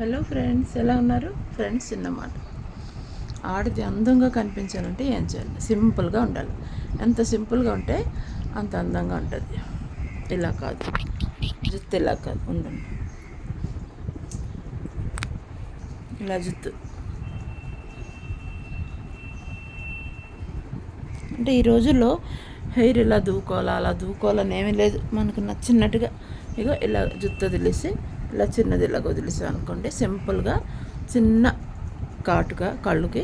Hello friends, ఎలా ఉన్నారు friends? చిన్నమాట ఆడది అందంగా కనిపించాలంటే ఏం చేయాలి? సింపుల్గా ఉండాలి. ఎంత సింపుల్గా ఉంటే అంత అందంగా ఉంటుంది. ఇలా కాదు, జుత్తు ఇలా కాదు, ఉండండి, ఇలా జుత్తు అంటే ఈ రోజుల్లో హెయిర్ ఇలా దూకోవాలా అలా దూకోవాలని ఏమీ లేదు. మనకు నచ్చినట్టుగా ఇగో ఇలా జుత్తు వదిలేసి ఇలా చిన్నది ఇలా వదిలేసాం అనుకోండి. సింపుల్గా చిన్న కాటుగా కళ్ళుకి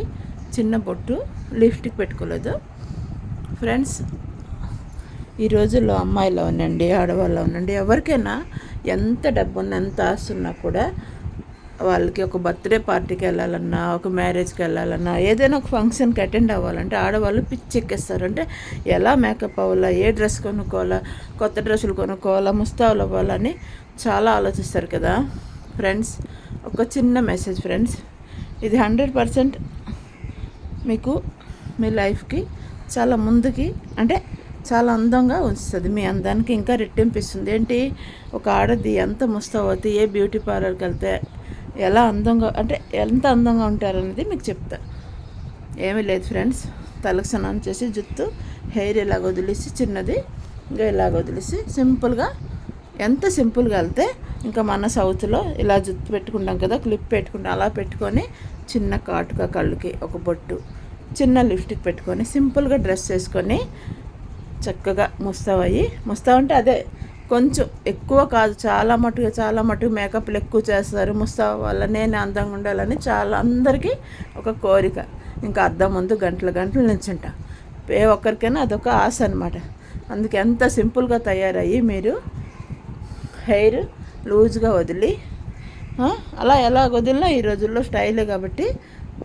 చిన్న బొట్టు, లిప్స్టిక్ పెట్టుకోలేదు ఫ్రెండ్స్. ఈ రోజుల్లో అమ్మాయిలో ఉండండి, ఆడవాళ్ళలో ఉండండి, ఎవరికైనా ఎంత డబ్బున్నా ఎంత ఆస్తున్నా కూడా వాళ్ళకి ఒక బర్త్డే పార్టీకి వెళ్ళాలన్నా, ఒక మ్యారేజ్కి వెళ్ళాలన్నా, ఏదైనా ఒక ఫంక్షన్కి అటెండ్ అవ్వాలంటే ఆడవాళ్ళు పిచ్చెక్కేస్తారు. అంటే ఎలా మేకప్ అవ్వాలా, ఏ డ్రెస్ కొనుక్కోవాలా, కొత్త డ్రెస్సులు కొనుక్కోవాలా, ముస్తాబులు అవ్వాలని చాలా ఆలోచిస్తారు కదా ఫ్రెండ్స్. ఒక చిన్న మెసేజ్ ఫ్రెండ్స్, ఇది 100% మీకు మీ లైఫ్కి చాలా ముందుకి అంటే చాలా అందంగా ఉంచుతుంది. మీ అందానికి ఇంకా రెట్టింపిస్తుంది. ఏంటి, ఒక ఆడది ఎంత ముస్తాబవుతుంది, ఏ బ్యూటీ పార్లర్కి వెళ్తే ఎలా అందంగా అంటే ఎంత అందంగా ఉంటారనేది మీకు చెప్తా. ఏమీ లేదు ఫ్రెండ్స్, తలకు స్నానం చేసి జుత్తు హెయిర్ ఇలాగ వదిలేసి చిన్నది ఇంకా ఇలాగ వదిలేసి సింపుల్గా, ఎంత సింపుల్గా వెళ్తే ఇంకా మన సౌత్లో ఇలా జుత్తు పెట్టుకుంటాం కదా, క్లిప్ పెట్టుకుంటాం, అలా పెట్టుకొని చిన్న కాటుగా కళ్ళుకి ఒక బొట్టు, చిన్న లిప్స్టిక్ పెట్టుకొని సింపుల్గా డ్రెస్ వేసుకొని చక్కగా ముస్తాబు అంటే అదే కొంచెం ఎక్కువ కాదు, చాలా మటుకు మేకప్లు ఎక్కువ చేస్తారు. ముస్తాబు వల్ల నేను అందంగా ఉండాలని చాలా అందరికీ ఒక కోరిక. ఇంకా అద్దం ముందు గంటలు నిల్చుంటా. ఏ ఒక్కరికైనా అదొక ఆశ అనమాట. అందుకే ఎంత సింపుల్గా తయారయ్యి మీరు హెయిర్ లూజ్గా వదిలి అలా ఎలా వదిలినా ఈ రోజుల్లో స్టైలే కాబట్టి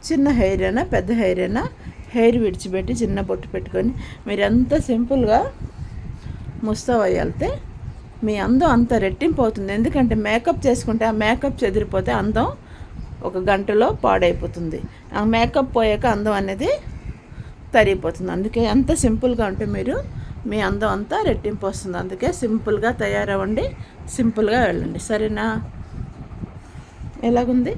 చిన్న హెయిర్ అయినా పెద్ద హెయిర్ అయినా హెయిర్ విడిచిపెట్టి చిన్న బొట్టు పెట్టుకొని మీరు ఎంత సింపుల్గా ముస్తాబు వెళ్తే మీ అందం అంత రెట్టింపు అవుతుంది. ఎందుకంటే మేకప్ చేసుకుంటే ఆ మేకప్ చెదిరిపోతే అందం ఒక గంటలో పాడైపోతుంది. ఆ మేకప్ పోయాక అందం అనేది తరిగిపోతుంది. అందుకే ఎంత సింపుల్గా ఉంటే మీరు మీ అందం అంతా రెట్టింపు వస్తుంది. అందుకే సింపుల్గా తయారవ్వండి, సింపుల్గా వెళ్ళండి. సరేనా? ఎలాగుంది?